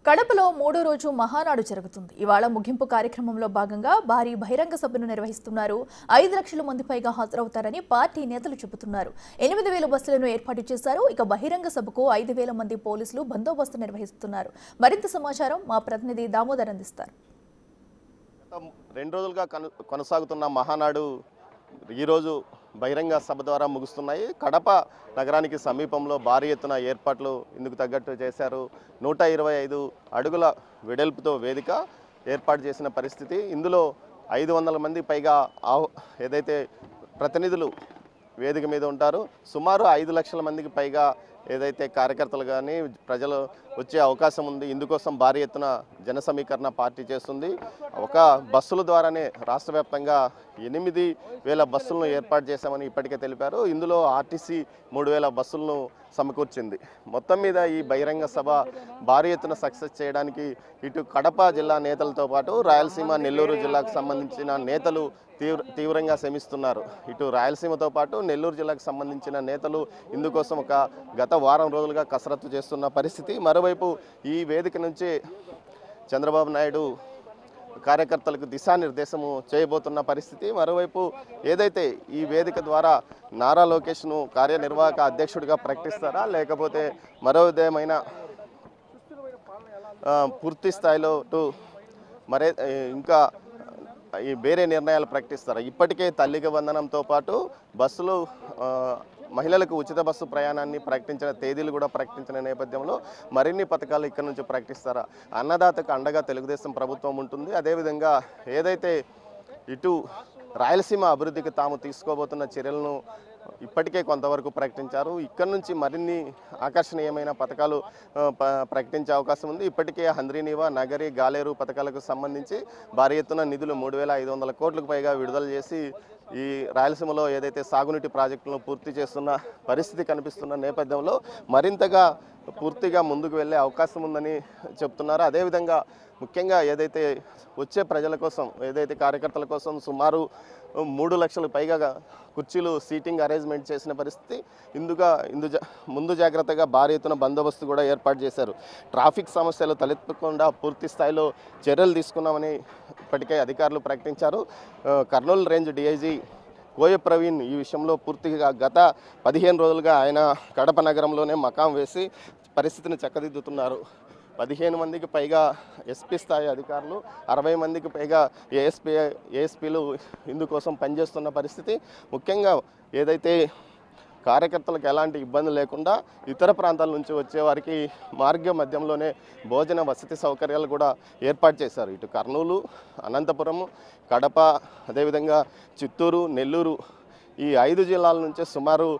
కడపలో మూడో రోజు మహానాడు జరుగుతుంది. ఇవాళ ముగింపు కార్యక్రమంలో భాగంగా భారీ బహిరంగ సభను నిర్వహిస్తున్నారు. 5 లక్షల మంది పైగా హాజరవుతారని పార్టీ నేతలు చెబుతున్నారు. 8,000 బస్సులను ఏర్పాటు చేశారు. ఇక బహిరంగ సభకు 5,000 మంది పోలీసులు బందోబస్తు నిర్వహిస్తున్నారు. మరింత సమాచారం మా ప్రతినిధి దామోదర్ అందిస్తారు. 2 రోజులుగా కొనసాగుతున్న మహానాడు ఈరోజు బహిరంగ సభ ద్వారా ముగుస్తున్నాయి. కడప నగరానికి సమీపంలో భారీ ఎత్తున ఏర్పాట్లు ఇందుకు తగ్గట్టు చేశారు. 125 అడుగుల వెడల్పుతో వేదిక ఏర్పాటు చేసిన పరిస్థితి. ఇందులో 500 మంది పైగా ఏదైతే ప్రతినిధులు వేదిక మీద ఉంటారు. సుమారు 5 లక్షల మందికి పైగా ఏదైతే కార్యకర్తలు కానీ ప్రజలు వచ్చే అవకాశం ఉంది. ఇందుకోసం భారీ ఎత్తున జన సమీకరణ పార్టీ చేస్తుంది. ఒక బస్సుల ద్వారానే రాష్ట్ర వ్యాప్తంగా 8,000 బస్సులను ఏర్పాటు చేశామని ఇప్పటికే తెలిపారు. ఇందులో ఆర్టీసీ 3,000 బస్సులను సమకూర్చింది. మొత్తం మీద ఈ బహిరంగ సభ భారీ ఎత్తున సక్సెస్ చేయడానికి ఇటు కడప జిల్లా నేతలతో పాటు రాయలసీమ, నెల్లూరు జిల్లాకు సంబంధించిన నేతలు తీవ్రంగా శ్రమిస్తున్నారు. ఇటు రాయలసీమతో పాటు నెల్లూరు జిల్లాకు సంబంధించిన నేతలు ఇందుకోసం గత వారం రోజులుగా కసరత్తు చేస్తున్న పరిస్థితి. మరోవైపు ఈ వేదిక నుంచి చంద్రబాబు నాయుడు కార్యకర్తలకు దిశానిర్దేశము చేయబోతున్న పరిస్థితి. మరోవైపు ఏదైతే ఈ వేదిక ద్వారా నారా లోకేష్ను కార్యనిర్వాహక అధ్యక్షుడిగా ప్రకటిస్తారా, లేకపోతే మరోదేమైన పూర్తి స్థాయిలో మరే ఇంకా ఈ వేరే నిర్ణయాలు ప్రకటిస్తారు. ఇప్పటికే తల్లికి వందనంతో పాటు బస్సులు మహిళలకు ఉచిత బస్సు ప్రయాణాన్ని ప్రకటించిన తేదీలు కూడా ప్రకటించిన నేపథ్యంలో మరిన్ని పథకాలు ఇక్కడ నుంచి ప్రకటిస్తారా? అన్నదాతకు అండగా తెలుగుదేశం ప్రభుత్వం ఉంటుంది. అదేవిధంగా ఏదైతే ఇటు రాయలసీమ అభివృద్ధికి తాము తీసుకోబోతున్న చర్యలను ఇప్పటికే కొంతవరకు ప్రకటించారు. ఇక్కడ నుంచి మరిన్ని ఆకర్షణీయమైన పథకాలు ప్రకటించే అవకాశం ఉంది. ఇప్పటికే హంద్రీనీవా, నగరి, గాలేరు పథకాలకు సంబంధించి భారీ ఎత్తున నిధులు 3,500 కోట్లకు పైగా విడుదల చేసి ఈ రాయలసీమలో ఏదైతే సాగునీటి ప్రాజెక్టులను పూర్తి చేస్తున్న పరిస్థితి కనిపిస్తున్న నేపథ్యంలో మరింతగా పూర్తిగా ముందుకు వెళ్ళే అవకాశం ఉందని చెప్తున్నారు. అదేవిధంగా ముఖ్యంగా ఏదైతే వచ్చే ప్రజల కోసం, ఏదైతే కార్యకర్తల కోసం సుమారు 3 లక్షలకు పైగా కుర్చీలు సీటింగ్ అరేంజ్మెంట్ చేసిన పరిస్థితి. ముందు జాగ్రత్తగా భారీ ఎత్తున బందోబస్తు కూడా ఏర్పాటు చేశారు. ట్రాఫిక్ సమస్యలు తలెత్తకుండా పూర్తి స్థాయిలో చర్యలు తీసుకున్నామని ఇప్పటికే అధికారులు ప్రకటించారు. కర్నూలు రేంజ్ డీఐజీ కోయ ప్రవీణ్ ఈ విషయంలో పూర్తిగా గత 15 రోజులుగా ఆయన కడప నగరంలోనే మకాం వేసి పరిస్థితిని చక్కదిద్దుతున్నారు. 15 మందికి పైగా ఎస్పీ స్థాయి అధికారులు, 60 మందికి పైగా ఏఎస్పీలు ఇందుకోసం పనిచేస్తున్న పరిస్థితి. ముఖ్యంగా ఏదైతే కార్యకర్తలకు ఎలాంటి ఇబ్బంది లేకుండా ఇతర ప్రాంతాల నుంచి వచ్చే వారికి మార్గ మధ్యంలోనే భోజన వసతి సౌకర్యాలు కూడా ఏర్పాటు చేశారు. ఇటు కర్నూలు, అనంతపురం, కడప, అదేవిధంగా చిత్తూరు, నెల్లూరు ఈ 5 జిల్లాల నుంచే సుమారు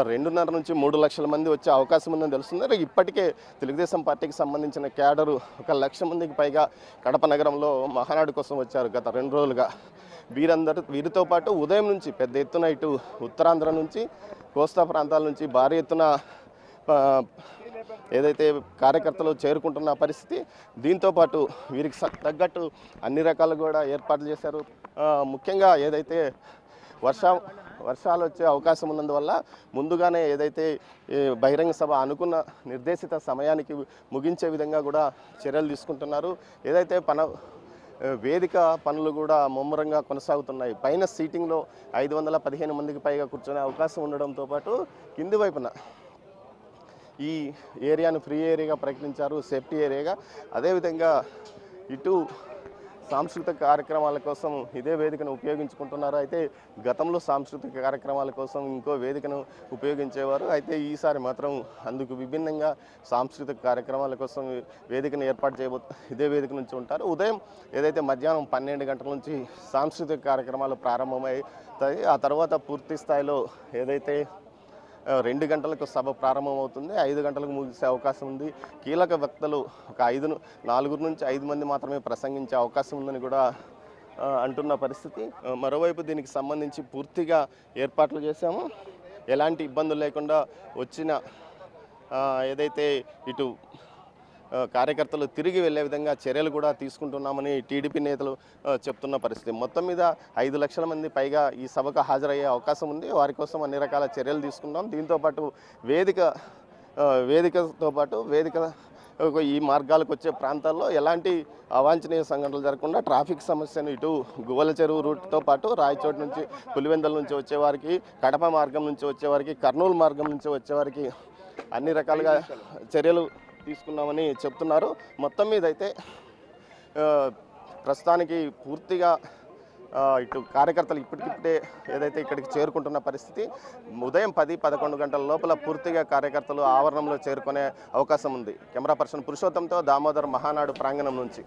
2.5 నుంచి 3 లక్షల మంది వచ్చే అవకాశం ఉందని తెలుస్తుంది. ఇప్పటికే తెలుగుదేశం పార్టీకి సంబంధించిన క్యాడరు 1 లక్ష మందికి పైగా కడప నగరంలో మహానాడు కోసం వచ్చారు గత 2 రోజులుగా. వీరితో పాటు ఉదయం నుంచి పెద్ద ఎత్తున ఇటు ఉత్తరాంధ్ర నుంచి, కోస్తా ప్రాంతాల నుంచి భారీ ఎత్తున ఏదైతే కార్యకర్తలు చేరుకుంటున్న పరిస్థితి. దీంతోపాటు వీరికి తగ్గట్టు అన్ని రకాలు కూడా ఏర్పాట్లు చేశారు. ముఖ్యంగా ఏదైతే వర్షాలు వచ్చే అవకాశం ఉన్నందువల్ల ముందుగానే ఏదైతే బహిరంగ సభ అనుకున్న నిర్దేశిత సమయానికి ముగించే విధంగా కూడా చర్యలు తీసుకుంటున్నారు. ఏదైతే వేదిక పనులు కూడా ముమ్మరంగా కొనసాగుతున్నాయి. పైన సీటింగ్లో 515 మందికి పైగా కూర్చొనే అవకాశం ఉండడంతో పాటు కింది వైపున ఈ ఏరియాను ఫ్రీ ఏరియాగా ప్రకటించారు, సేఫ్టీ ఏరియాగా. అదేవిధంగా ఇటు సాంస్కృతిక కార్యక్రమాల కోసం ఇదే వేదికను ఉపయోగించుకుంటున్నారు. అయితే గతంలో సాంస్కృతిక కార్యక్రమాల కోసం ఇంకో వేదికను ఉపయోగించేవారు. అయితే ఈసారి మాత్రం అందుకు విభిన్నంగా సాంస్కృతిక కార్యక్రమాల కోసం వేదికను ఏర్పాటు ఇదే వేదిక నుంచి ఉంటారు. ఉదయం ఏదైతే మధ్యాహ్నం 12 గంటల నుంచి సాంస్కృతిక కార్యక్రమాలు ప్రారంభమవుతాయి. ఆ తర్వాత పూర్తి స్థాయిలో ఏదైతే 2 గంటలకు సభ ప్రారంభమవుతుంది. 5 గంటలకు ముగిసే అవకాశం ఉంది. కీలక వక్తలు 4 నుంచి 5 మంది మాత్రమే ప్రసంగించే అవకాశం ఉందని కూడా అంటున్న పరిస్థితి. మరోవైపు దీనికి సంబంధించి పూర్తిగా ఏర్పాట్లు చేశాము. ఎలాంటి ఇబ్బందులు లేకుండా వచ్చిన ఏదైతే ఇటు కార్యకర్తలు తిరిగి వెళ్లే విధంగా చర్యలు కూడా తీసుకుంటున్నామని టీడీపీ నేతలు చెప్తున్న పరిస్థితి. మొత్తం మీద 5 లక్షల మంది పైగా ఈ సభకు హాజరయ్యే అవకాశం ఉంది. వారి కోసం అన్ని రకాల చర్యలు తీసుకున్నాం. దీంతో పాటు వేదికతో పాటు ఈ మార్గాలకు వచ్చే ప్రాంతాల్లో ఎలాంటి అవాంఛనీయ సంఘటనలు జరగకుండా ట్రాఫిక్ సమస్యను ఇటు గువ్వల చెరువు రూట్తో పాటు రాయచోటి నుంచి పులివెందుల నుంచి వచ్చేవారికి, కడప మార్గం నుంచి వచ్చేవారికి, కర్నూలు మార్గం నుంచి వచ్చేవారికి అన్ని రకాలుగా చర్యలు తీసుకున్నామని చెప్తున్నారు. మొత్తం మీద అయితే ప్రస్తుతానికి పూర్తిగా ఇటు కార్యకర్తలు ఇప్పటికిప్పుడే ఏదైతే ఇక్కడికి చేరుకుంటున్న పరిస్థితి, ఉదయం 10-11 గంటల లోపల పూర్తిగా కార్యకర్తలు ఆవరణంలో చేరుకునే అవకాశం ఉంది. కెమెరా పర్సన్ పురుషోత్తంతో దామోదర్, మహానాడు ప్రాంగణం నుంచి.